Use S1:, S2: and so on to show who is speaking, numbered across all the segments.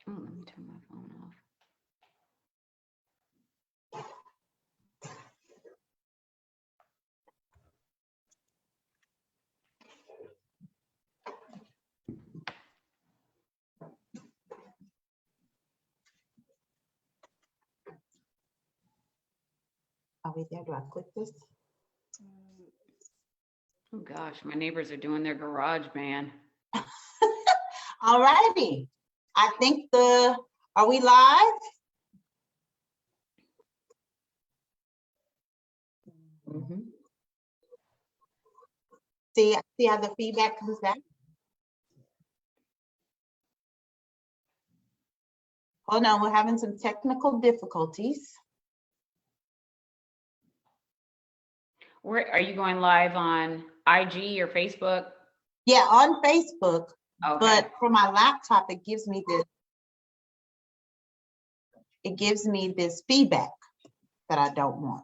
S1: Oh, let me turn my phone off.
S2: Are we there? Do I click this?
S1: Oh gosh, my neighbors are doing their garage band.
S2: All righty. I think are we live? See how the feedback comes back? Oh no, we're having some technical difficulties.
S1: Where are you going live on IG or Facebook?
S2: Yeah, on Facebook.
S1: Okay.
S2: But for my laptop, it gives me this feedback that I don't want.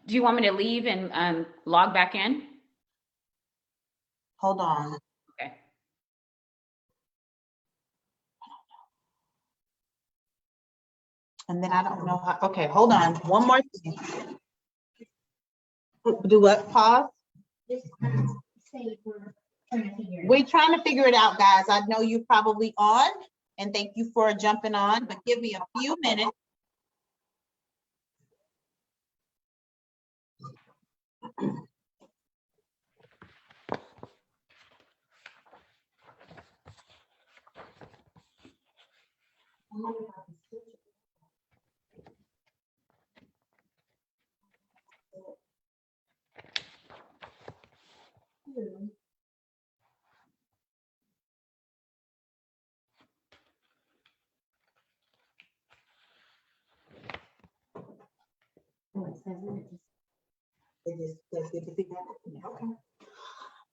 S1: Do you want me to leave and log back in?
S2: Hold on.
S1: Okay.
S2: And then I don't know how. Okay, hold on. One more thing. Do what? Pause? We're trying to figure it out, guys. I know you're probably on, and thank you for jumping on, but give me a few minutes. Okay.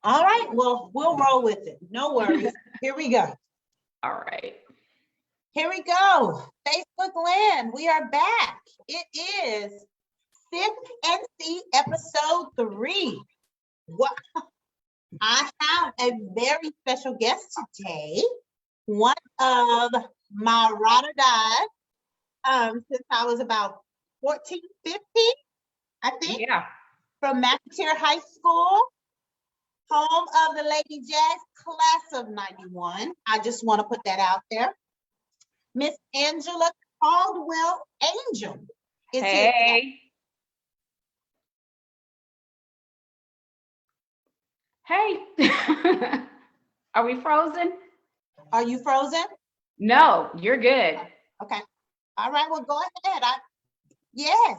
S2: All right, well, we'll roll with it. No worries. Here we go.
S1: All right.
S2: Here we go. Facebook land, we are back. It is Sip and See episode 3. What? I have a very special guest today. One of my ride or die, since I was about 14, 15, I think.
S1: Yeah.
S2: From McAteer High School, home of the Lady Jazz class of 91. I just want to put that out there. Miss Angela Caldwell-Angel is here today.
S1: Hey. Are we frozen?
S2: Are you frozen?
S1: No, you're good.
S2: Okay. All right, well, go ahead. Yes.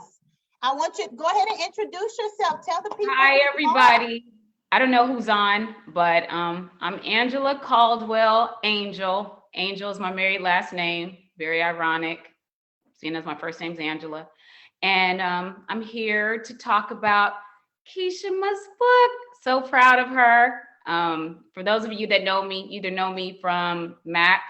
S2: I want you to go ahead and introduce yourself. Tell the people.
S1: Hi, everybody. I don't know who's on, but I'm Angela Caldwell-Angel. Angel is my married last name. Very ironic, seeing as my first name's Angela. And I'm here to talk about Keisha Musk's book. So proud of her. For those of you that know me, either know me from Mac,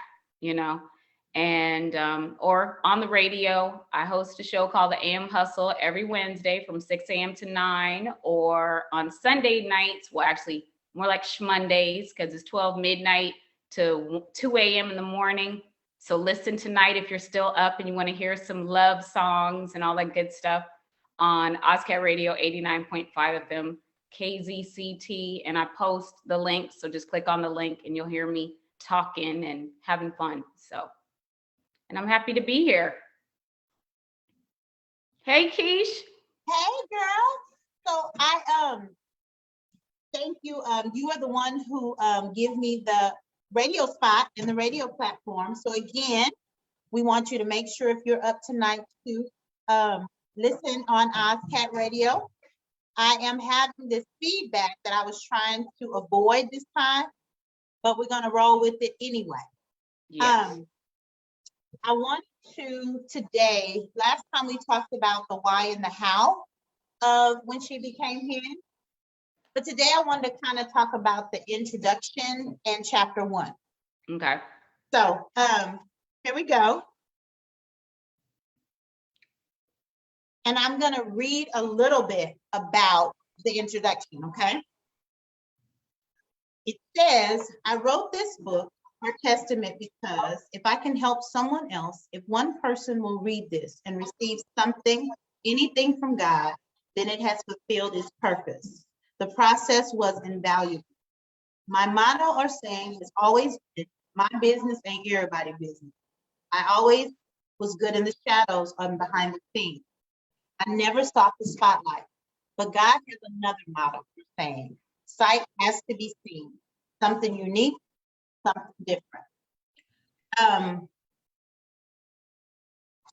S1: and or on the radio. I host a show called the AM Hustle every Wednesday from 6 a.m. to 9, or on Sunday nights, well, actually more like Shmondays, because it's 12 midnight to 2 a.m. in the morning. So listen tonight if you're still up and you want to hear some love songs and all that good stuff on OzCat Radio 89.5 FM KZCT, and I post the link. So just click on the link and you'll hear me talking and having fun. And I'm happy to be here. Hey, Keish.
S2: Hey, girl. So I thank you. You are the one who give me the radio spot and the radio platform. So again, we want you to make sure if you're up tonight to listen on OzCat Radio. I am having this feedback that I was trying to avoid this time, but we're gonna roll with it anyway.
S1: Yes.
S2: I want to today, last time we talked about the why and the how of when she became hidden. But today I wanted to kind of talk about the introduction and chapter 1.
S1: Okay.
S2: So here we go. And I'm gonna read a little bit about the introduction, okay? It says, I wrote this book our testament, because if I can help someone else, if one person will read this and receive something, anything from God, then it has fulfilled its purpose. The process was invaluable. My motto or saying has always been, my business ain't everybody's business. I always was good in the shadows and behind the scenes. I never sought the spotlight. But God has another motto for saying, sight has to be seen. Something unique, something different.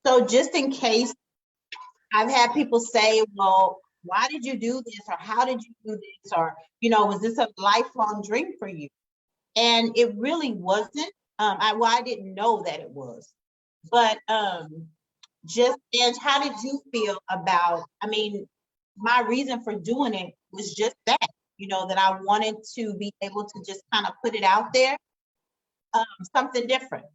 S2: So just in case, I've had people say, well, why did you do this? Or how did you do this? Or, was this a lifelong dream for you? And it really wasn't. I didn't know that it was. But just, and how did you feel about, my reason for doing it was just that, that I wanted to be able to just kind of put it out there, something different.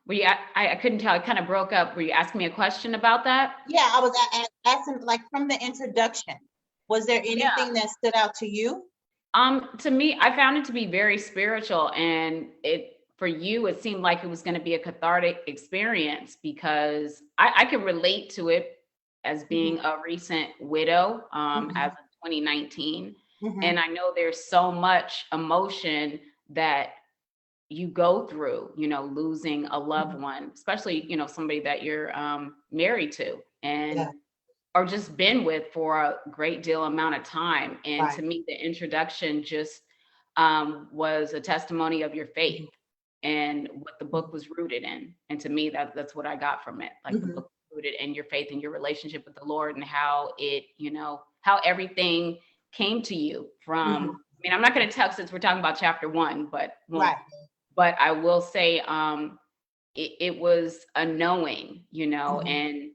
S1: Were you, I couldn't tell, it kind of broke up. Were you asking me a question about that?
S2: Yeah, I was asking, like, from the introduction, was there anything that stood out to you?
S1: To me, I found it to be very spiritual, and for you, it seemed like it was going to be a cathartic experience, because I can relate to it as being a recent widow, as of 2019. And I know there's so much emotion that you go through, losing a loved one, especially, somebody that you're married to and or just been with for a great deal amount of time. And to me, the introduction just was a testimony of your faith and what the book was rooted in. And to me, that's what I got from it. Like the book rooted in your faith and your relationship with the Lord, and how it, how everything came to you from, I'm not going to tell, since we're talking about chapter 1, but but I will say it was a knowing, and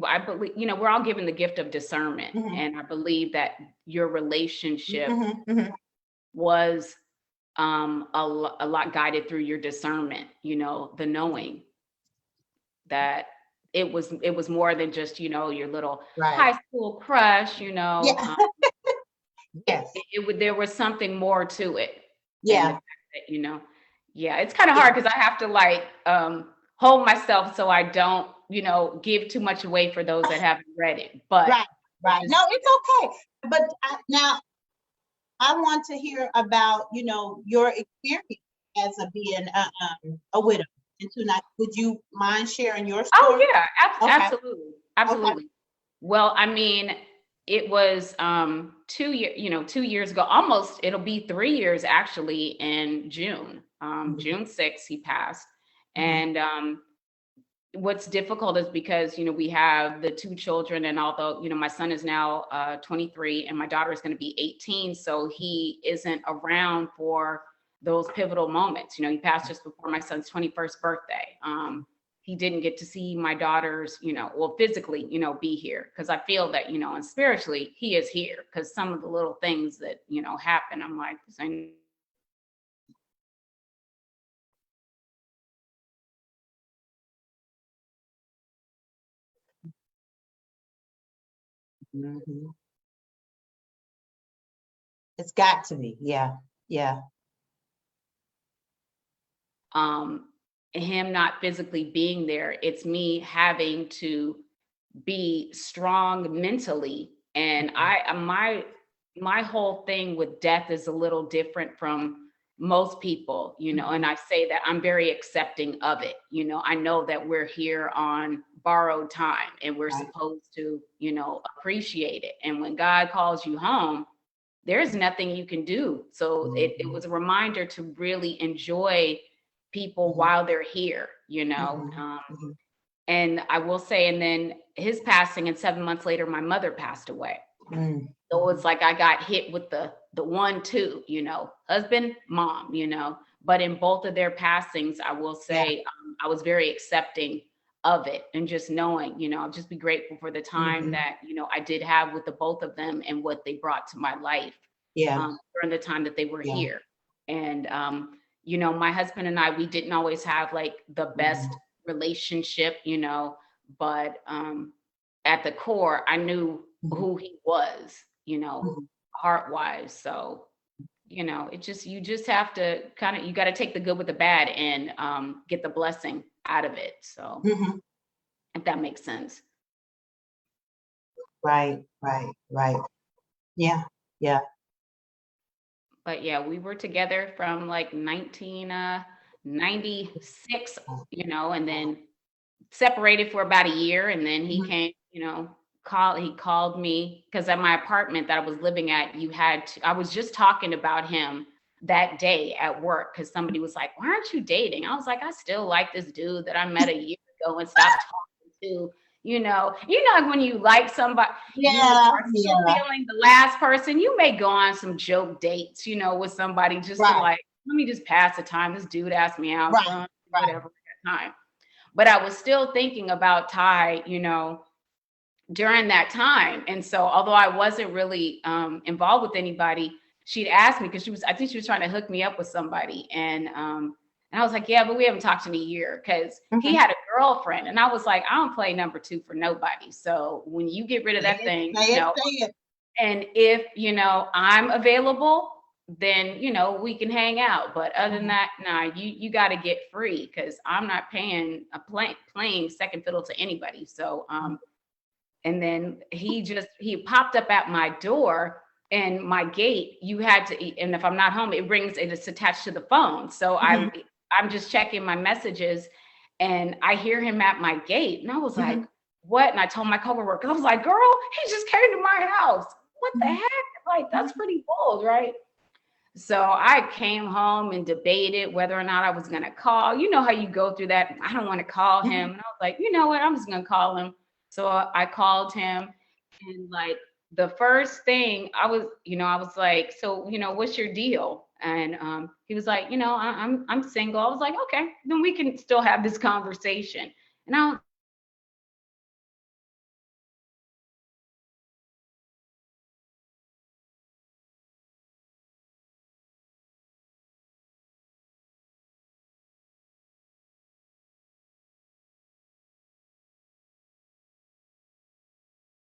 S1: I believe, we're all given the gift of discernment. And I believe that your relationship was a lot guided through your discernment, the knowing that it was more than just, your little high school crush, there was something more to it. That, it's kind of hard, because I have to hold myself so I don't, give too much away for those that haven't read it. But
S2: right. No, it's okay. But now I want to hear about, your experience as being a widow. And tonight, would you mind sharing your story?
S1: Oh yeah, absolutely. Okay. Well, it was 2 years ago, almost, it'll be 3 years actually in June. June 6th, he passed. And what's difficult is because, we have the 2 children, and although, my son is now 23 and my daughter is going to be 18, so he isn't around for those pivotal moments. He passed just before my son's 21st birthday. He didn't get to see my daughters, physically, be here, because I feel that, and spiritually he is here, because some of the little things that, happen, I'm like,
S2: it's got to be. Yeah.
S1: Him not physically being there, it's me having to be strong mentally. And my whole thing with death is a little different from most people, and I say that I'm very accepting of it. I know that we're here on borrowed time, and we're supposed to, appreciate it. And when God calls you home, there's nothing you can do. So it was a reminder to really enjoy people while they're here, and I will say, and then his passing, and 7 months later, my mother passed away. So it's like I got hit with the 1-2, husband, mom, but in both of their passings, I will say, I was very accepting of it, and just knowing, I'll just be grateful for the time that, I did have with the both of them, and what they brought to my life during the time that they were here. And, my husband and I, we didn't always have like the best relationship, but at the core, I knew who he was, heart-wise. So you know, you just have to you got to take the good with the bad and get the blessing out of it. So
S2: Mhm.
S1: if that makes sense.
S2: Right. Yeah. Yeah.
S1: But yeah, we were together from like 1996, you know, and then separated for about a year, and then he
S2: Mhm.
S1: came, you know, he called me because at my apartment that I was living at, I was just talking about him that day at work because somebody was like, why aren't you dating? I was like, I still like this dude that I met a year ago and stopped talking to. Like when you like somebody, you
S2: Yeah.
S1: are still
S2: Yeah.
S1: feeling the last person. You may go on some joke dates, you know, with somebody just to
S2: Right.
S1: like, let me just pass the time. This dude asked me out,
S2: Right.
S1: so
S2: Right.
S1: whatever time. But I was still thinking about Ty, you know, during that time. And so, although I wasn't really involved with anybody, she'd asked me because I think she was trying to hook me up with somebody. And I was like, yeah, but we haven't talked in a year because he
S2: Mhm.
S1: had a girlfriend. And I was like, I don't play number two for nobody. So when you get rid of that thing,
S2: Say
S1: you
S2: it.
S1: know,
S2: Say it.
S1: and if, you know, I'm available, then, you know, we can hang out. But other than
S2: Mhm.
S1: that, nah, you got to get free because I'm not playing second fiddle to anybody. So, and then he popped up at my door and my gate, and if I'm not home, it's attached to the phone. So
S2: Mhm.
S1: I'm just checking my messages and I hear him at my gate. And I was like,
S2: Mhm.
S1: what? And I told my coworker, I was like, girl, he just came to my house. What the
S2: Mhm.
S1: heck? Like, that's
S2: Mhm.
S1: pretty bold, right? So I came home and debated whether or not I was going to call. You know how you go through that. I don't want to call him.
S2: Mhm.
S1: And I was like, you know what? I'm just going to call him. So I called him, and like the first thing I was like, so, you know, what's your deal? And he was like, you know, I'm single. I was like, okay, then we can still have this conversation. And I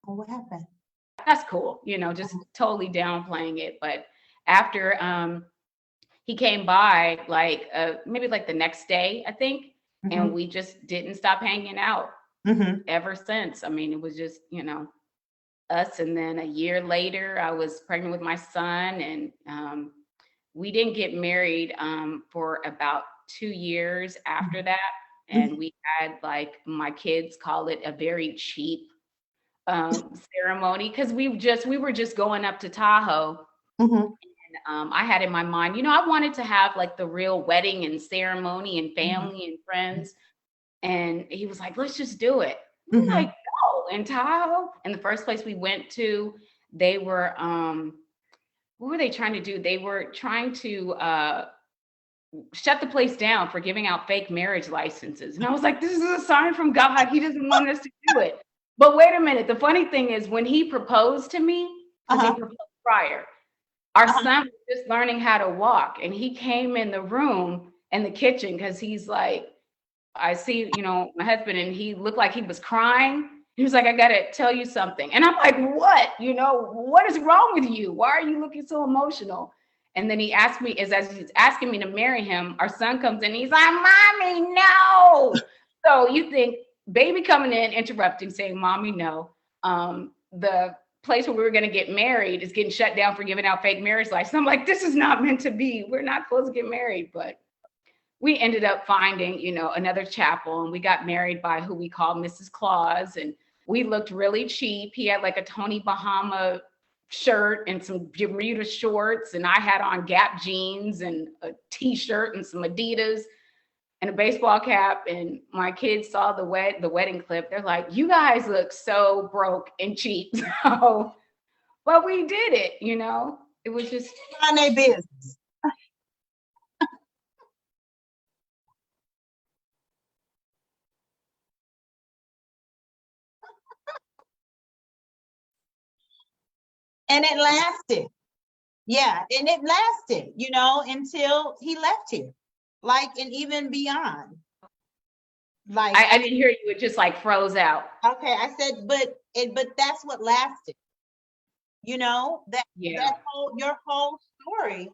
S2: Oh, what happened?
S1: that's cool, you know, just totally downplaying it. But after he came by like maybe like the next day, I think, and
S2: Mhm.
S1: we just didn't stop hanging out
S2: Mhm.
S1: ever since. I mean, it was just, you know, us. And then a year later, I was pregnant with my son, and we didn't get married for about 2 years after
S2: Mhm.
S1: that. And
S2: Mhm.
S1: we had, like, my kids call it a very cheap ceremony because we were just going up to Tahoe.
S2: Mhm.
S1: I had in my mind, you know, I wanted to have like the real wedding and ceremony and
S2: Mhm.
S1: family and friends. And he was like, let's just do it. I'm like,
S2: Mhm.
S1: no, in Tahoe. And the first place we went to, they were, what were they trying to do? They were trying to shut the place down for giving out fake marriage licenses. And I was like, this is a sign from God. He doesn't want us to do it. But wait a minute. The funny thing is, when he proposed to me, because he
S2: Uh-huh.
S1: proposed prior, our
S2: Uh-huh.
S1: son was just learning how to walk, and he came in the room in the kitchen because he's like, I see, you know, my husband, and he looked like he was crying. He was like, I gotta tell you something. And I'm like, what? You know, what is wrong with you? Why are you looking so emotional? And then he asked me, as he's asking me to marry him, our son comes in, he's like, Mommy, no. So you think baby coming in, interrupting, saying, Mommy, no. The place where we were going to get married is getting shut down for giving out fake marriage license. I'm like, this is not meant to be. We're not supposed to get married. But we ended up finding, you know, another chapel, and we got married by who we call Mrs. Claus. And we looked really cheap. He had like a Tony Bahama shirt and some Bermuda shorts, and I had on Gap jeans and a t-shirt and some Adidas and a baseball cap. And my kids saw the wedding clip. They're like, you guys look so broke and cheap. So, but we did it, you know. It was just
S2: Mind their business. And it lasted. Yeah, and it lasted, you know, until he left here. Like, and even beyond. Like,
S1: I didn't hear you. It just like froze out.
S2: okay, I said, but that's what lasted. You know, that
S1: Yeah.
S2: that whole your whole story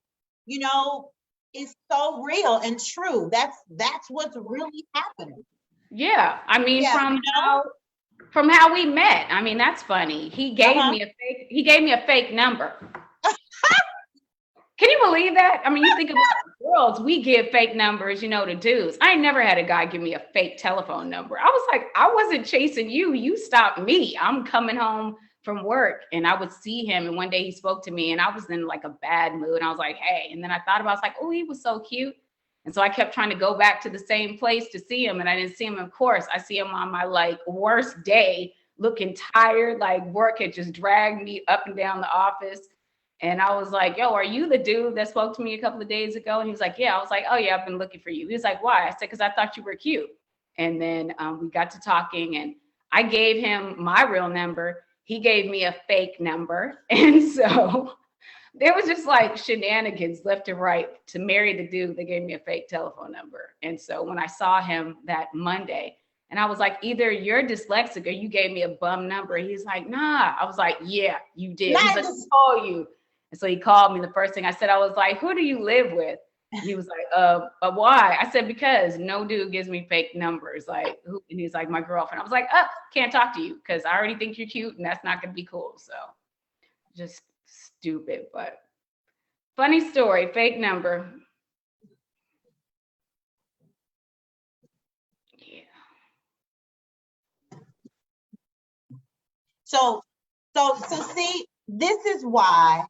S2: is so real and true. That's what's really happening.
S1: Yeah. I mean,
S2: Yeah,
S1: from how we met. I mean, that's funny. He gave me a fake number. Can you believe that? I mean, you think about girls, we give fake numbers, to dudes. I ain't never had a guy give me a fake telephone number. I was like, I wasn't chasing you. You stopped me. I'm coming home from work, and I would see him. And one day he spoke to me, and I was in like a bad mood. And I was like, hey. And then I thought about it. I was like, oh, he was so cute. And so I kept trying to go back to the same place to see him. And I didn't see him. Of course, I see him on my like worst day, looking tired, like work had just dragged me up and down the office. And I was like, yo, are you the dude that spoke to me a couple of days ago? And he was like, yeah. I was like, oh yeah, I've been looking for you. He was like, why? I said, because I thought you were cute. And then we got to talking, and I gave him my real number. He gave me a fake number. And so there was just like shenanigans left and right to marry the dude that gave me a fake telephone number. And so when I saw him that Monday, and I was like, either you're dyslexic or you gave me a bum number. He's like, nah. I was like, yeah, you did. He's like, who called you? And so he called me. The first thing I said, I was like, who do you live with? He was like, why? I said, because no dude gives me fake numbers. Like, who? And he's like, my girlfriend. I was like, can't talk to you because I already think you're cute and that's not going to be cool. So just stupid, but funny story, fake number. Yeah.
S2: So see, this is why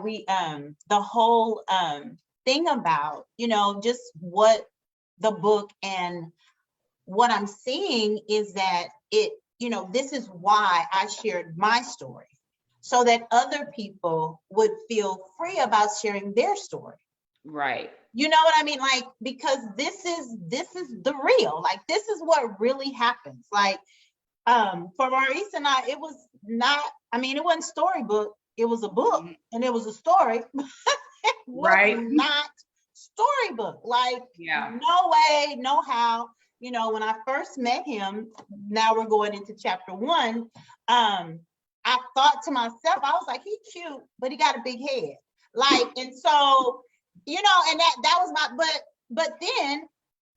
S2: we the whole thing about just what the book and what I'm seeing is that this is why I shared my story, so that other people would feel free about sharing their story.
S1: Right.
S2: You know what I mean? Like, because this is the real, like, this is what really happens. Like, for Maurice and I, it was not, it wasn't storybook. It was a book, and it was a story. It was not storybook. Like, no way, no how. When I first met him, now we're going into chapter 1. I thought to myself, I was like, he's cute, but he got a big head. Like, and so, and that was my, but then,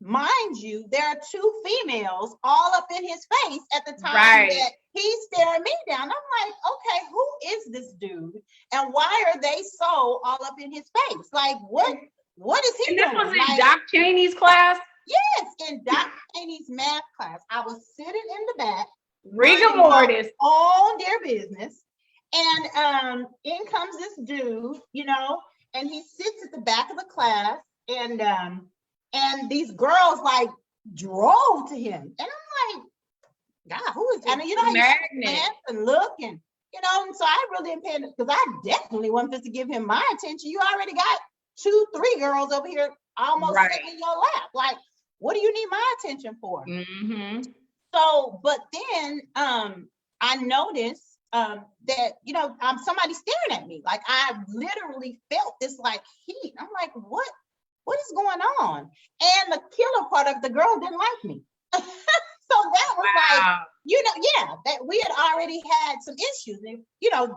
S2: mind you, there are 2 females all up in his face at the time that he's staring me down. I'm like, okay, who is this dude? And why are they so all up in his face? Like, what is he doing?
S1: And this was in Doc Cheney's class?
S2: Yes, in Doc Cheney's math class. I was sitting in the back,
S1: rigor mortis,
S2: all their business. And in comes this dude, and he sits at the back of the class, and these girls like drove to him. And I'm like, God, who is that? He glance and look, and and so I really didn't pay it, because I definitely wasn't to give him my attention. You already got 2, 3 girls over here almost sitting in your lap. Like, what do you need my attention for?
S1: Mm-hmm.
S2: So, but then I noticed that somebody staring at me. Like, I literally felt this like heat. I'm like, what is going on? And the killer part of the girl didn't like me. So that was like, that we had already had some issues. And,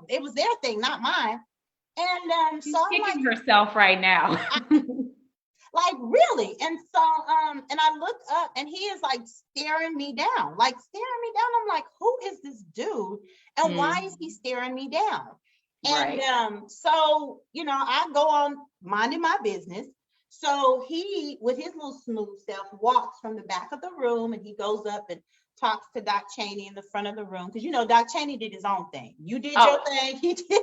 S2: it was their thing, not mine. And
S1: she's
S2: so I'm
S1: kicking
S2: like,
S1: herself right now.
S2: like, really? And so and I look up, and he is like staring me down. I'm like, who is this dude? And why is he staring me down? And so, I go on minding my business. So he, with his little smooth self, walks from the back of the room, and he goes up and talks to Doc Cheney in the front of the room. Because, Doc Cheney did his own thing. You did your thing. He did his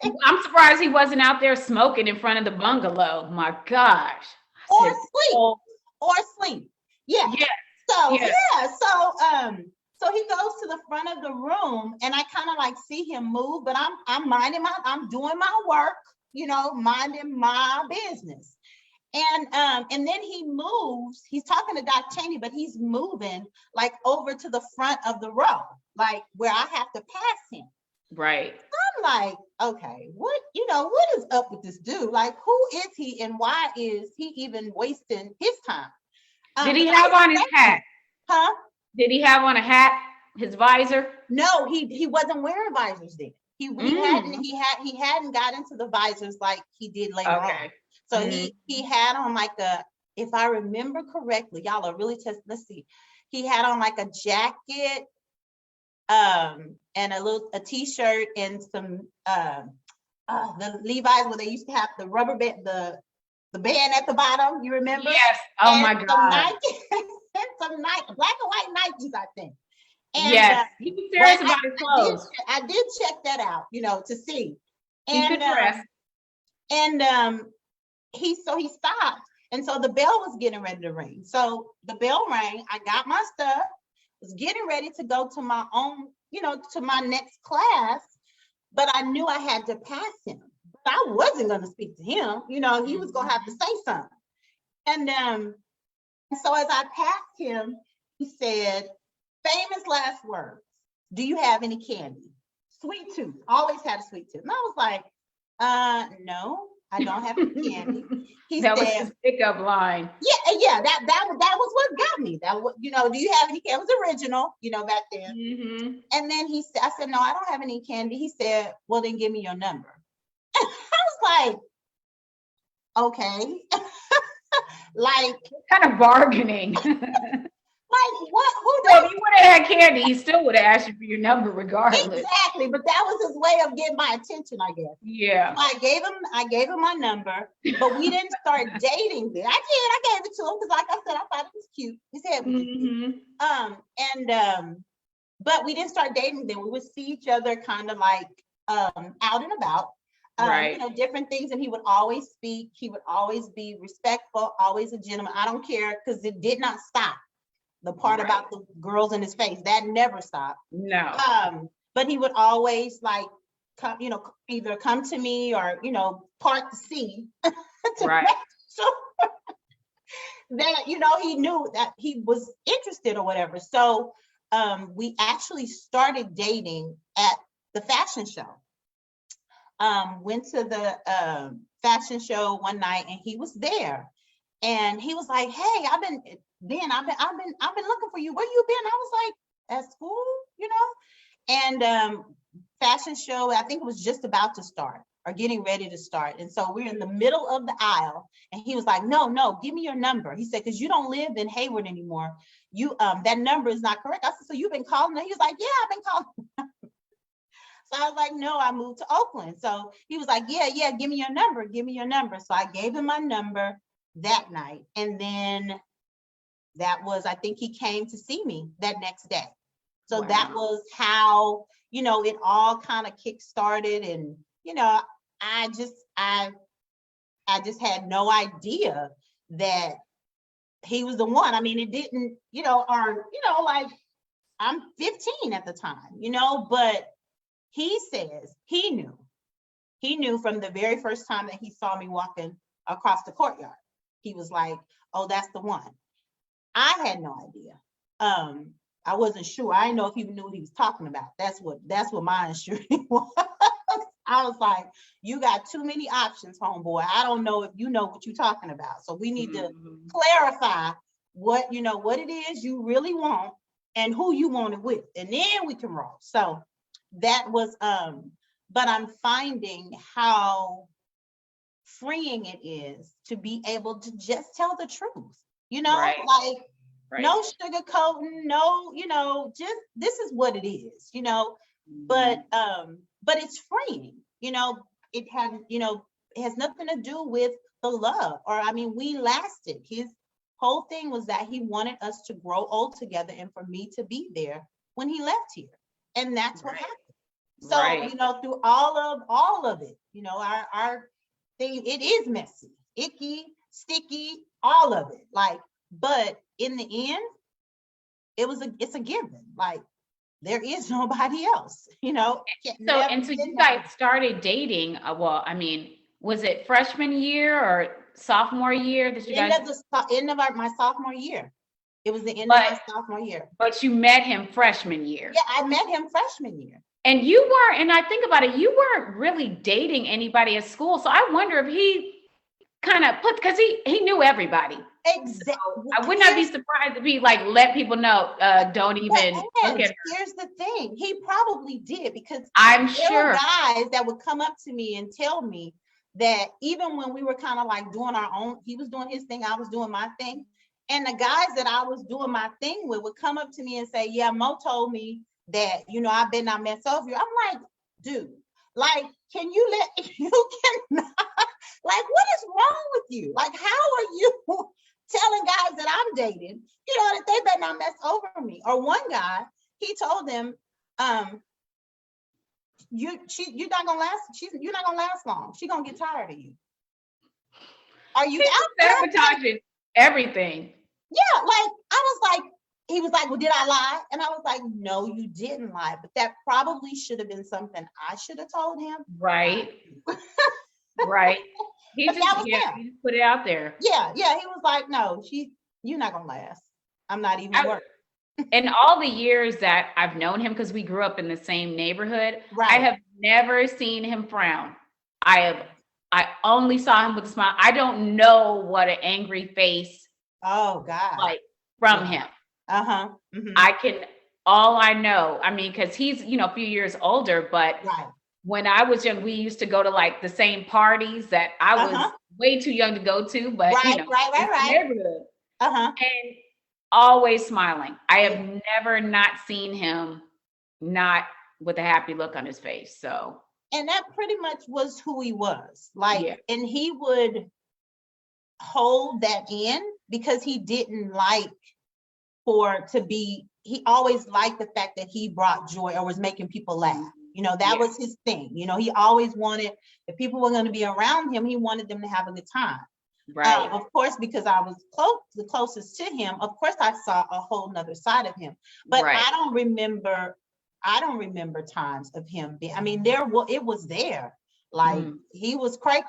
S2: thing.
S1: I'm surprised he wasn't out there smoking in front of the bungalow. My gosh.
S2: Or sleep. Yeah.
S1: Yeah.
S2: So, so he goes to the front of the room, and I kind of like see him move, but I'm doing my work, minding my business. And then he moves, he's talking to Doc Cheney, but he's moving like over to the front of the row, like where I have to pass him.
S1: Right.
S2: I'm like, okay, what is up with this dude? Like, who is he, and why is he even wasting his time?
S1: Did he have on his hat?
S2: Huh?
S1: Did he have on a hat, his visor?
S2: No, he wasn't wearing visors then. He hadn't got into the visors like he did later on. So he had on like if I remember correctly, y'all are really testing. Let's see. He had on like a jacket, and a t-shirt and some the Levi's where they used to have the rubber band, the band at the bottom. You remember?
S1: Yes. Oh my God.
S2: Some black and white Nikes, I think. And,
S1: yes, he was serious about his clothes.
S2: I did check that out, to see. And,
S1: he could dress.
S2: He stopped, and so the bell was getting ready to ring. So the bell rang. I got my stuff, was getting ready to go to my own, to my next class, but I knew I had to pass him. But I wasn't going to speak to him. He was going to have to say something. And so as I passed him, he said, famous last words. Do you have any candy? Sweet tooth. Always had a sweet tooth. And I was like, no, I don't have any candy. He
S1: that
S2: said,
S1: was his pickup line.
S2: Yeah. That was what got me. That was, do you have any candy? It was original, back then.
S1: Mm-hmm.
S2: And then I said, no, I don't have any candy. He said, well, then give me your number. I was like, okay. Like,
S1: kind of bargaining.
S2: Like what? Who
S1: so if you would have had candy, he still would have asked you for your number regardless.
S2: Exactly, but that was his way of getting my attention, I guess.
S1: Yeah.
S2: So I gave him my number, but we didn't start dating then. I gave it to him because, like I said, I thought it was cute. His head was cute. But we didn't start dating then. We would see each other kind of like out and about.
S1: Right.
S2: Different things, and he would always speak. He would always be respectful, always a gentleman. I don't care, because it did not stop. The part about the girls in his face, that never stopped.
S1: No.
S2: But he would always like come, either come to me or, part the sea to make sure that, he knew that he was interested or whatever. So we actually started dating at the fashion show. Went to the fashion show one night, and he was there, and he was like, hey, I've been looking for you. Where you been? I was like, at school, and fashion show, I think it was just about to start or getting ready to start. And so we're in the middle of the aisle, and he was like, no, give me your number. He said, because you don't live in Hayward anymore. You that number is not correct. I said, so you've been calling? He was like, yeah, I've been calling. So I was like, no, I moved to Oakland. So he was like, yeah, give me your number. So I gave him my number that night. And then I think he came to see me that next day. So that was how, it all kind of kick-started. And, I just had no idea that he was the one. I mean, it didn't, like I'm 15 at the time, but he says he knew from the very first time that he saw me walking across the courtyard. He was like, oh, that's the one. I had no idea. I wasn't sure. I didn't know if he knew what he was talking about. That's what my insurance was. I was like, you got too many options, homeboy. I don't know if you know what you're talking about. So we need to clarify what it is you really want and who you want it with, and then we can roll. So that was, but I'm finding how freeing it is to be able to just tell the truth, no sugarcoating, no, just this is what it is, but it's freeing, it has nothing to do with the love, or we lasted. His whole thing was that he wanted us to grow old together and for me to be there when he left here. And that's what happened. So, through all of it, our thing, it is messy, icky, sticky, all of it. But in the end, it's a given. Like, there is nobody else, So,
S1: and so you guys started dating, was it freshman year or sophomore year that you guys?
S2: End of my sophomore year. It was the end of my sophomore year.
S1: But you met him freshman year.
S2: Yeah, I met him freshman year.
S1: And you weren't, and I think about it, you weren't really dating anybody at school. So I wonder if he kind of put, because he knew everybody.
S2: Exactly.
S1: So I would not be surprised if he like let people know, don't even look at her.
S2: Here's the thing. He probably did, because
S1: I'm
S2: there were
S1: sure.
S2: guys that would come up to me and tell me that even when we were kind of like doing our own, he was doing his thing, I was doing my thing. And the guys that I was doing my thing with would come up to me and say, yeah, Mo told me that, you know, I better not mess over you. I'm like, dude, like, can you cannot, like, what is wrong with you? Like, how are you telling guys that I'm dating, you know, that they better not mess over me? Or one guy, he told them, you're not gonna last long. She's gonna get tired of you. Are you out
S1: sabotaging everything?
S2: Yeah, like I was like, he was like, well, did I lie? And I was like, no, you didn't lie, but that probably should have been something I should have told him.
S1: Right. Right. He just put it out there.
S2: Yeah. He was like, no, you're not gonna last. I'm not even working.
S1: In all the years that I've known him, because we grew up in the same neighborhood,
S2: right.
S1: I have never seen him frown. I only saw him with a smile. I don't know what an angry face.
S2: Oh God.
S1: Like from him.
S2: Uh-huh. Mm-hmm.
S1: All I know, I mean, because he's, you know, a few years older, but when I was young, we used to go to like the same parties that I was way too young to go to, but you know, neighborhood. And always smiling. I have never not seen him not with a happy look on his face. So,
S2: and that pretty much was who he was. Like, and he would hold that in because he didn't like he always liked the fact that he brought joy or was making people laugh. You know, that was his thing. You know, he always wanted, if people were going to be around him, he wanted them to have a good time.
S1: Right.
S2: Of course, because I was the closest to him, of course I saw a whole nother side of him. But I don't remember times of him being, I mean, it was there. Like he was cray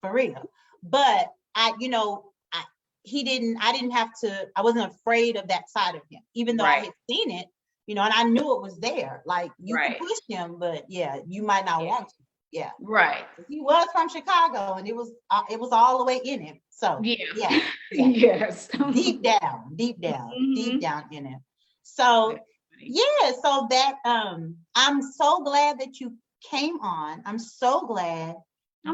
S2: for real. But I wasn't afraid of that side of him, even though I had seen it, you know, and I knew it was there. Like you could push him, but you might not want to. Yeah.
S1: Right.
S2: He was from Chicago and it was all the way in him. So
S1: yes.
S2: Deep down in him. So so that I'm so glad that you came on. I'm so glad.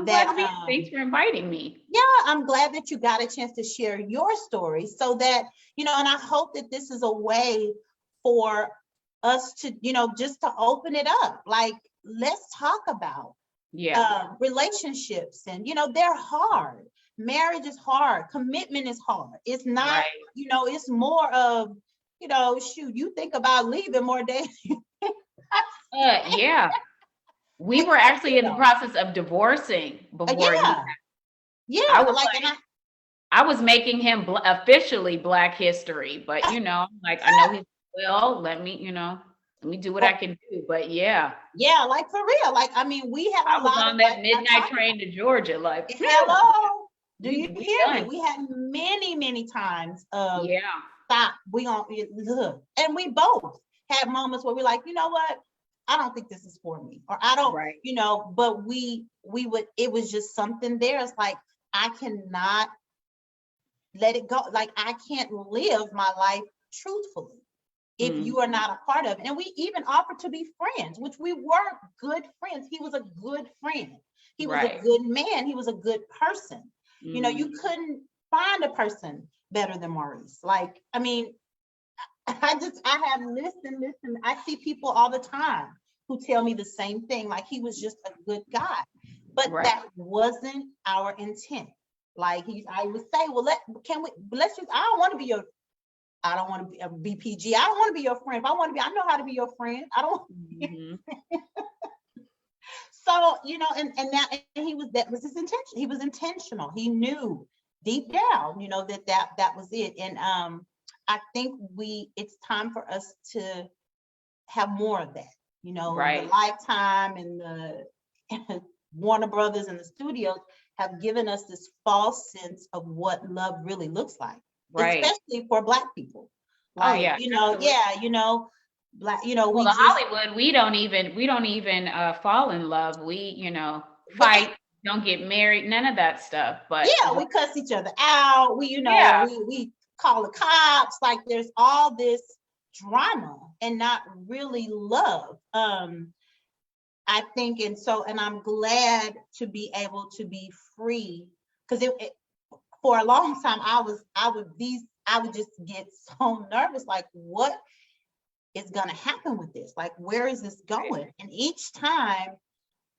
S1: Thanks for inviting me.
S2: Yeah, I'm glad that you got a chance to share your story so that, you know, and I hope that this is a way for us to, you know, just to open it up. Like, let's talk about relationships. And, you know, they're hard. Marriage is hard. Commitment is hard. It's not, you know, it's more of, you know, shoot, you think about leaving more days.
S1: We were actually in the process of divorcing before. I was making him officially Black History, but you know, like I know he's let me do what I can do. But
S2: like for real. Like I mean, we have
S1: I was on that midnight train to Georgia. Like,
S2: hello, do you hear me? We had many times of stop. We gonna look, and we both had moments where we're like, you know what? I don't think this is for me, or I don't, you know, but we would, it was just something there. It's like, I cannot let it go. Like, I can't live my life truthfully if you are not a part of it. And we even offered to be friends, which we were good friends. He was a good friend. He was a good man. He was a good person. You know, you couldn't find a person better than Maurice. Like, I mean, I have listened. I see people all the time who tell me the same thing. Like he was just a good guy, but that wasn't our intent. Like I would say, well, I don't want to be I don't want to be a BPG. I don't want to be your friend. If I want to be, I know how to be your friend. I don't. So, you know, and that was his intention. He was intentional. He knew deep down, you know, that was it. And, I think it's time for us to have more of that, you know, the Lifetime and the Warner Brothers and the studios have given us this false sense of what love really looks like, especially for Black people. Like, you know, you know, Black, you know,
S1: Hollywood, we don't even fall in love. We, you know, fight, don't get married, none of that stuff. But
S2: yeah, we cuss each other out. We, we call the cops. Like there's all this drama and not really love. I think, and I'm glad to be able to be free, because for a long time I would just get so nervous, like what is going to happen with this? Like, where is this going? And each time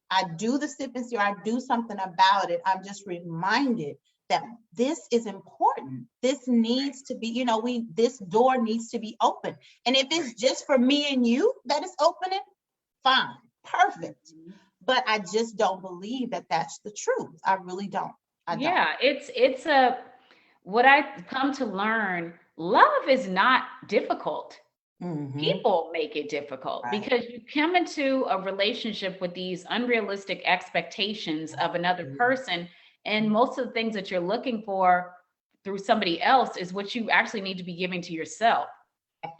S2: I do the sip and see, or I do something about it, I'm just reminded that this is important. This needs to be, this door needs to be open. And if it's just for me and you that is opening, fine, perfect. But I just don't believe that that's the truth. I really don't.
S1: Yeah, what I've come to learn, love is not difficult.
S2: Mm-hmm.
S1: People make it difficult because you come into a relationship with these unrealistic expectations of another person. And most of the things that you're looking for through somebody else is what you actually need to be giving to yourself.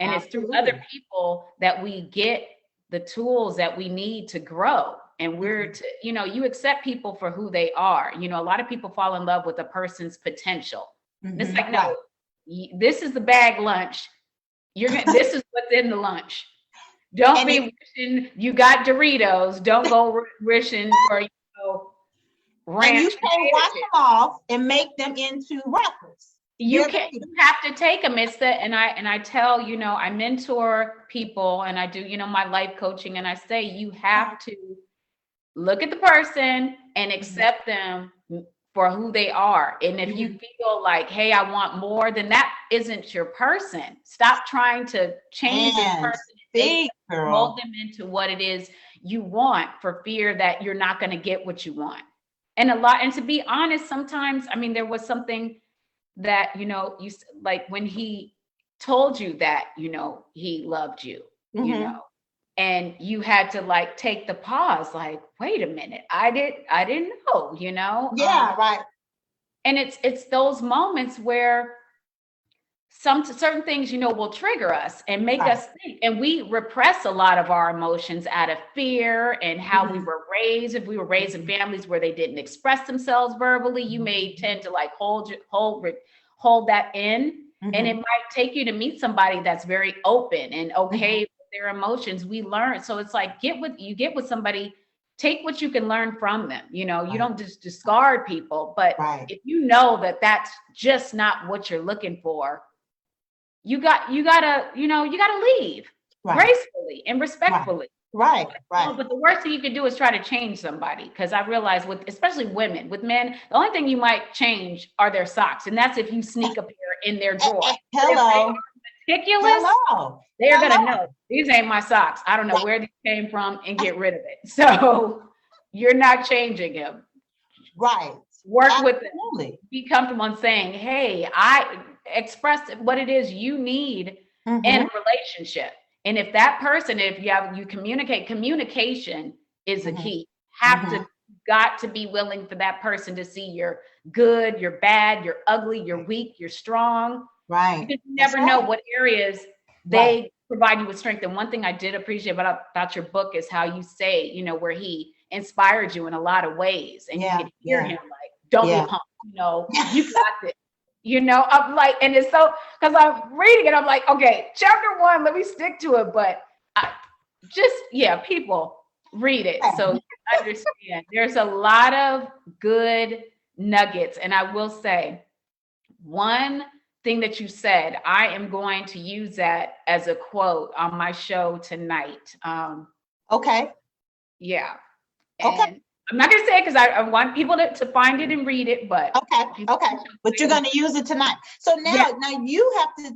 S1: And it's through other people that we get the tools that we need to grow. And you accept people for who they are. A lot of people fall in love with a person's potential. Mm-hmm. It's like, no, this is the bag lunch. This is what's in the lunch. Don't be wishing you got Doritos. Don't go wishing for, ranch.
S2: And you can wash them off and make them into wrappers.
S1: You have to take them. And I tell, I mentor people and I do, my life coaching, and I say, you have to look at the person and accept them for who they are. And if you feel like, hey, I want more, then that isn't your person. Stop trying to change this person and mold them into what it is you want, for fear that you're not going to get what you want. And to be honest, sometimes, there was something that, you like when he told you that, he loved you, and you had to take the pause, wait a minute, I didn't know,
S2: Yeah, right.
S1: And it's those moments where certain things, will trigger us and make us think, and we repress a lot of our emotions out of fear and how we were raised. If we were raised in families where they didn't express themselves verbally, you may tend to hold that in. And it might take you to meet somebody that's very open and okay with their emotions. We learn. So it's like, get with somebody, take what you can learn from them. You don't just discard people, but if you know that that's just not what you're looking for, you gotta leave gracefully and respectfully.
S2: Right.
S1: But the worst thing you can do is try to change somebody, because I realize especially women, with men, the only thing you might change are their socks, and that's if you sneak a pair in their drawer.
S2: Hello.
S1: Meticulous. They're gonna know these ain't my socks. I don't know where these came from, and get rid of it. So you're not changing him.
S2: Right.
S1: Work with it. Be comfortable in saying, hey, I express what it is you need in a relationship. And if that person, you communication is a key. Got to be willing for that person to see you're good, you're bad, you're ugly, you're weak, you're strong.
S2: Right.
S1: You never know what areas they provide you with strength. And one thing I did appreciate about your book is how you say, where he inspired you in a lot of ways. And you can hear him don't be pumped, you got this. I'm like, and it's so, because I'm reading it, I'm like, okay, chapter 1, let me stick to it. But people read it so you understand. There's a lot of good nuggets. And I will say, one thing that you said, I am going to use that as a quote on my show tonight.
S2: Okay.
S1: Yeah.
S2: Okay.
S1: And I'm not going to say it because I want people to find it and read it, but.
S2: Okay. But you're going to use it tonight. So now you have to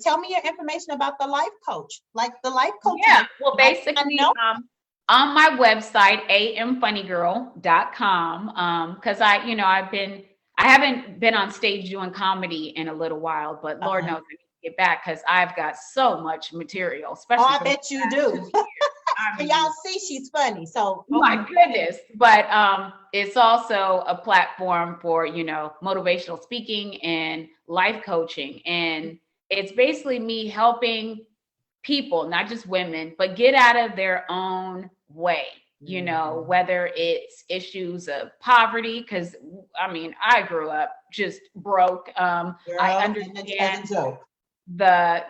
S2: tell me your information about the life coach, like the life coach.
S1: Yeah. Well, basically, on my website, amfunnygirl.com, because I haven't been on stage doing comedy in a little while, but Lord knows I need to get back, because I've got so much material, especially.
S2: I bet you do. Y'all see, she's funny. So
S1: my goodness. But it's also a platform for, motivational speaking and life coaching. And it's basically me helping people, not just women, but get out of their own way. you know, whether it's issues of poverty, because I mean, I grew up just broke.
S2: Girl,
S1: I
S2: and
S1: understand
S2: a joke.
S1: but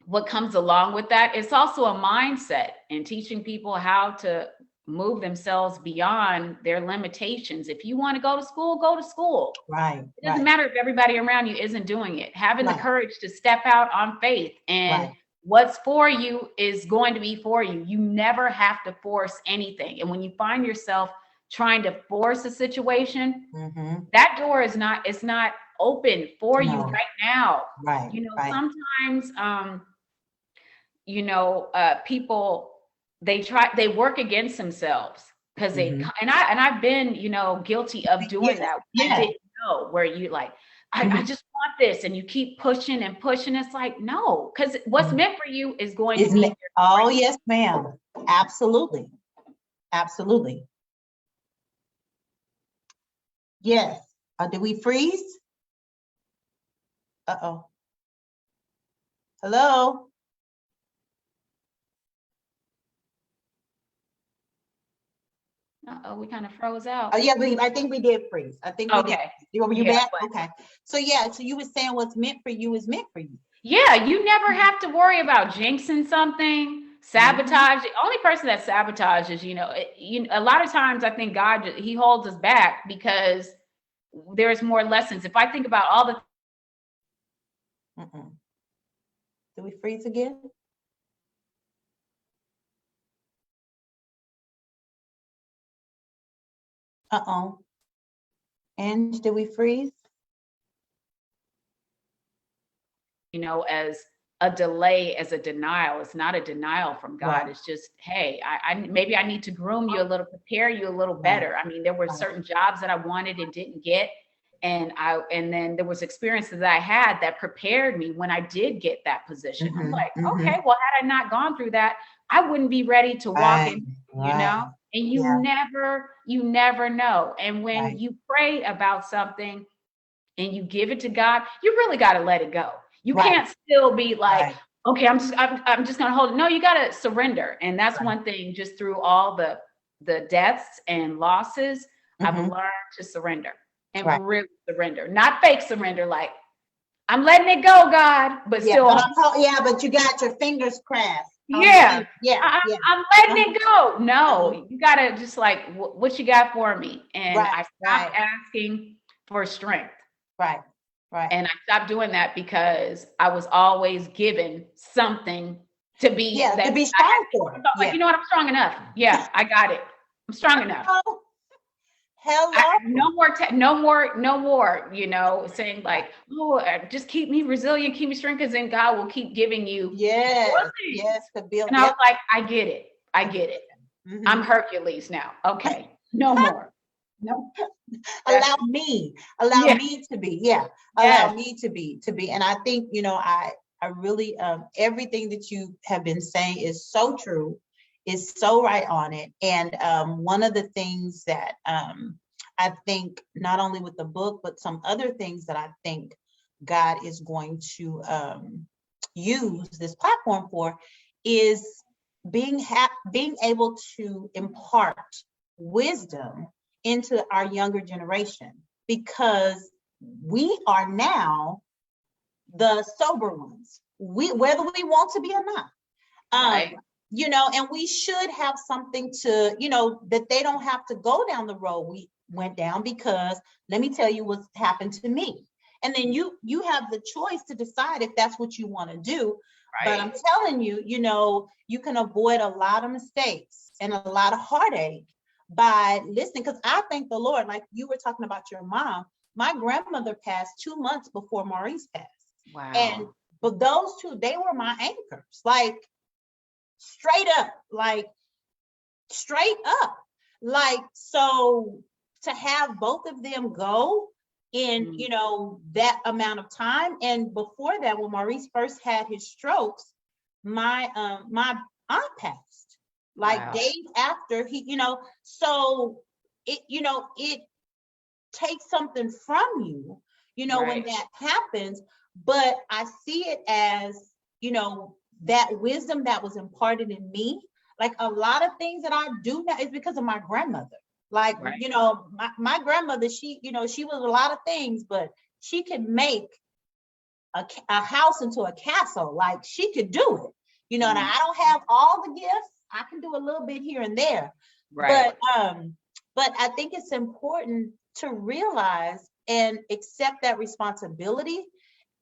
S1: what comes along with that, it's also a mindset and teaching people how to move themselves beyond their limitations. If you want to go to school, go to school.
S2: Right.
S1: It doesn't matter if everybody around you isn't doing it. Having the courage to step out on faith, and what's for you is going to be for you. You never have to force anything. And when you find yourself trying to force a situation, that door is not open for you right now.
S2: Right.
S1: You know, sometimes people, they work against themselves because they and I've been, guilty of doing that. I didn't know, where you like, I just want this, and you keep pushing and pushing. It's like, no, because what's meant for you is going to be.
S2: Oh, yes, ma'am. Absolutely. Absolutely. Yes. Did we freeze? Uh-oh. Hello?
S1: Uh-oh, we kind of froze out.
S2: Oh, yeah, I think we did freeze. I think we did. Were you back? Okay. So you were saying what's meant for you is meant for you.
S1: Yeah, you never have to worry about jinxing something, sabotage. The only person that sabotages, a lot of times I think God, he holds us back because there's more lessons. If I think about all the.
S2: Did we freeze again? Uh-oh. And did we freeze?
S1: As a delay, as a denial. It's not a denial from God. Right. It's just, hey, I maybe I need to groom you a little, prepare you a little better. I mean, there were certain jobs that I wanted and didn't get. And then there was experiences that I had that prepared me when I did get that position. I'm like, okay, well, had I not gone through that, I wouldn't be ready to walk in, and you never know. And when you pray about something and you give it to God, you really got to let it go. You can't still be like, okay, I'm just going to hold it. No, you got to surrender. And that's one thing, just through all the deaths and losses, I've learned to surrender. And really surrender, not fake surrender. Like, I'm letting it go, God, but still.
S2: But you got your fingers crossed.
S1: I'm letting it go. No, you gotta just like, what you got for me? And I stopped asking for strength.
S2: Right.
S1: And I stopped doing that because I was always given something to be
S2: to be strong for.
S1: Like, you know what? I'm strong enough. Yeah, I got it. I'm strong enough.
S2: Hello.
S1: No more, saying like, oh, just keep me resilient, keep me strong, because then God will keep giving you.
S2: Yes. To build.
S1: And I was like, I get it. I'm Hercules now. Okay. No more. No.
S2: Allow me to be. Yeah. Allow me to be. And I think, I really, everything that you have been saying is so true. Is so right on it. And one of the things that I think, not only with the book, but some other things that I think God is going to use this platform for is being able to impart wisdom into our younger generation, because we are now the sober ones, whether we want to be or not. And we should have something to, that they don't have to go down the road we went down, because let me tell you what's happened to me. And then you have the choice to decide if that's what you want to do. But I'm telling you, you can avoid a lot of mistakes and a lot of heartache by listening. Because I thank the Lord, like you were talking about your mom, my grandmother passed 2 months before Maurice passed.
S1: Wow.
S2: But those two, they were my anchors. Like, straight up, so to have both of them go in, that amount of time. And before that, when Maurice first had his strokes, my aunt passed, days after he, so it, it takes something from you, when that happens. But I see it as, that wisdom that was imparted in me, Like a lot of things that I do now is because of my grandmother. Like,
S1: Right.
S2: you know, my grandmother, she, you know, she was a lot of things, but she could make a house into a castle. Like she could do it. You know, and I don't have all the gifts. I can do a little bit here and there.
S1: Right.
S2: But I think it's important to realize and accept that responsibility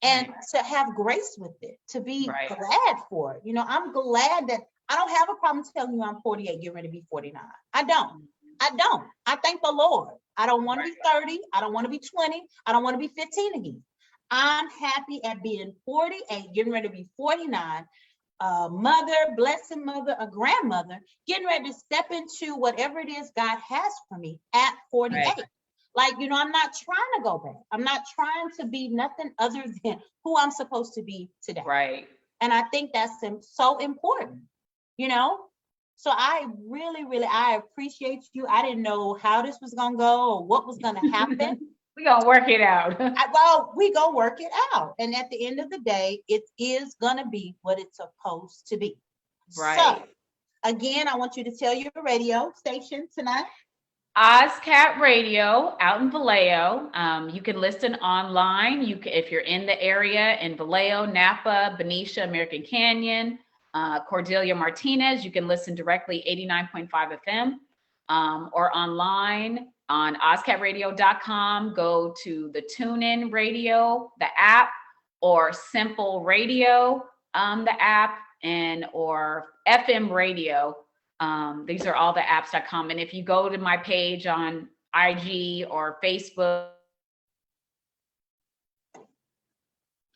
S2: and to have grace with it, to be glad for it. You know, I'm glad that I don't have a problem telling you I'm 48, getting ready to be 49. I don't. I thank the Lord. I don't want to be 30. I don't want to be 20. I don't want to be 15 again. I'm happy at being 48, getting ready to be 49, a mother, blessing mother, a grandmother, getting ready to step into whatever it is God has for me at 48. Right. Like, you know, I'm not trying to go back. I'm not trying to be nothing other than who I'm supposed to be today.
S1: Right.
S2: And I think that's so important, you know? So I really, really, I appreciate you. I didn't know how this was going to go or what was going to happen.
S1: We're going to work it out.
S2: We going to work it out. And at the end of the day, it is going to be what it's supposed to be.
S1: Right.
S2: So again, I want you to tell your radio station tonight.
S1: OzCat Radio out in Vallejo. You can listen online. If you're in the area in Vallejo, Napa, Benicia, American Canyon, Cordelia, Martinez, you can listen directly 89.5 FM or online on ozcatradio.com. Go to the TuneIn Radio, the app, or Simple Radio, the app, and or FM Radio. These are all the apps.com. And if you go to my page on IG or Facebook.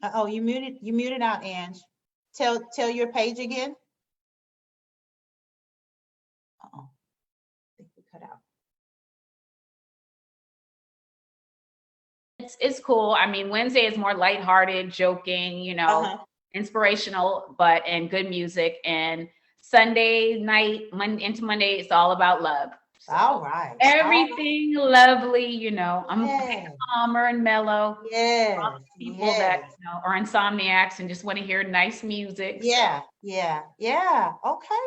S2: Oh, you muted out, Ange. Tell your page again. Uh-oh. I think we cut out.
S1: It's cool. I mean, Wednesday is more lighthearted, joking, you know, inspirational, and good music. And Sunday night, Monday into Monday, it's all about love.
S2: So all right.
S1: Everything lovely, you know. I'm calmer and mellow.
S2: Yeah.
S1: People that are insomniacs and just want to hear nice music.
S2: Yeah. Okay.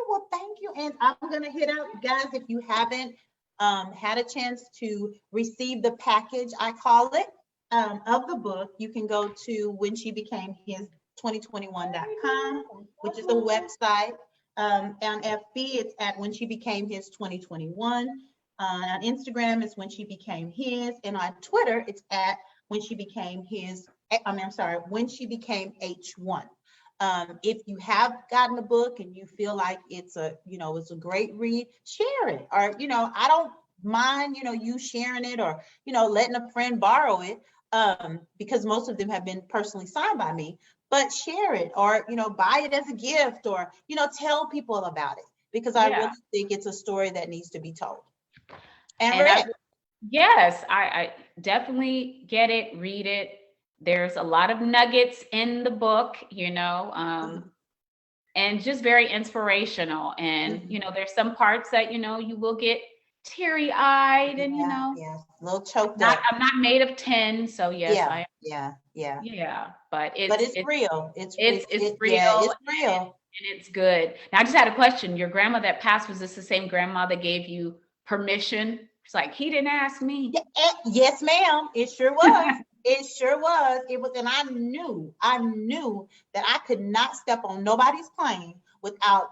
S2: Well, thank you. And I'm gonna hit out, guys, if you haven't had a chance to receive the package, I call it, of the book, you can go to whenshebecameHis2021.com, which is a website. On FB, it's at When She Became His 2021. On Instagram, it's When She Became His. And on Twitter, it's at When She Became His. When She Became H1. If you have gotten the book and you feel like it's a great read, share it. Or, I don't mind, you sharing it or, letting a friend borrow it, because most of them have been personally signed by me. But share it or, buy it as a gift or, tell people about it, because I really think it's a story that needs to be told. And
S1: yes, I definitely get it, read it. There's a lot of nuggets in the book, and just very inspirational. And, there's some parts that, you will get teary-eyed and,
S2: a little choked up.
S1: I'm not made of tin, so yes, I am.
S2: Yeah.
S1: But it's
S2: real. It's real.
S1: It's real. And it's good. Now, I just had a question. Your grandma that passed, was this the same grandma that gave you permission? It's like, he didn't ask me.
S2: Yes, ma'am. It sure was. It sure was. It was, and I knew that I could not step on nobody's plane without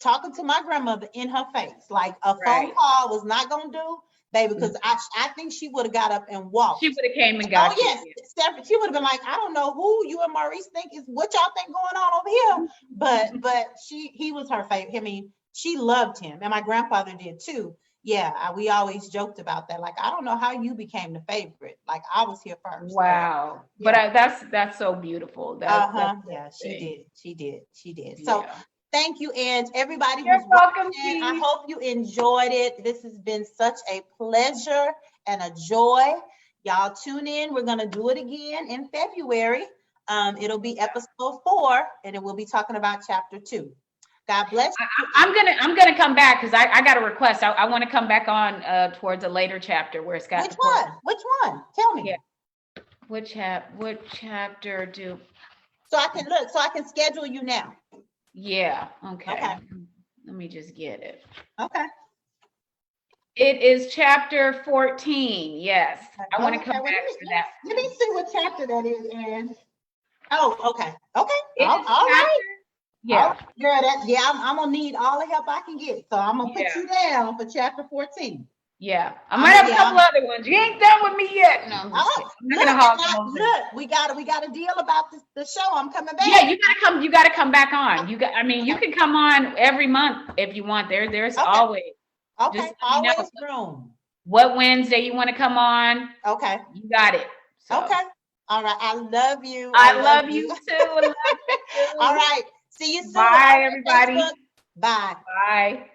S2: talking to my grandmother in her face. Like a phone call was not gonna do, baby, because I think she would have got up and walked.
S1: She would have came and got you.
S2: Yes, Stephanie, she would have been like, I don't know who you and Maurice think is, what y'all think going on over here. But he was her favorite. I mean, she loved him, and my grandfather did too. Yeah, we always joked about that. Like, I don't know how you became the favorite. Like, I was here first.
S1: Wow. So, but that's so beautiful.
S2: She did. So thank you, and everybody
S1: You're
S2: who's
S1: welcome.
S2: watching. I hope you enjoyed it. This has been such a pleasure and a joy. Y'all tune in. We're gonna do it again in February. It'll be episode 4, and it will be talking about chapter 2. God bless you.
S1: I'm gonna come back because I got a request. I want to come back on towards a later chapter where it's got.
S2: Which one? Tell me.
S1: Yeah. What chapter do?
S2: So I can schedule you now.
S1: Yeah. Okay. Let me just get it.
S2: Okay.
S1: It is chapter 14. Yes. I want to
S2: Okay,
S1: come
S2: well,
S1: back to that.
S2: let me see what chapter that is, Ann. Oh, okay. Okay.
S1: It
S2: All
S1: is
S2: right.
S1: Yeah.
S2: All right, girl, I'm gonna need all the help I can get. So I'm gonna put
S1: Yeah.
S2: you down for chapter 14.
S1: Yeah. I might have a couple other ones. You ain't done with me yet. No, I'm just
S2: Oh,
S1: kidding. I'm not gonna hog the whole thing.
S2: look, we got a deal about the show. I'm coming back.
S1: Yeah, you gotta come back on. I mean, you can come on every month if you want. There's
S2: Okay.
S1: always.
S2: Okay,
S1: Just let me know
S2: always room.
S1: what Wednesday you want to come on.
S2: Okay.
S1: You got it. So.
S2: Okay. All right. I love you.
S1: I love you too. I love you too.
S2: All right. See you soon.
S1: Bye, everybody.
S2: Bye.
S1: Bye.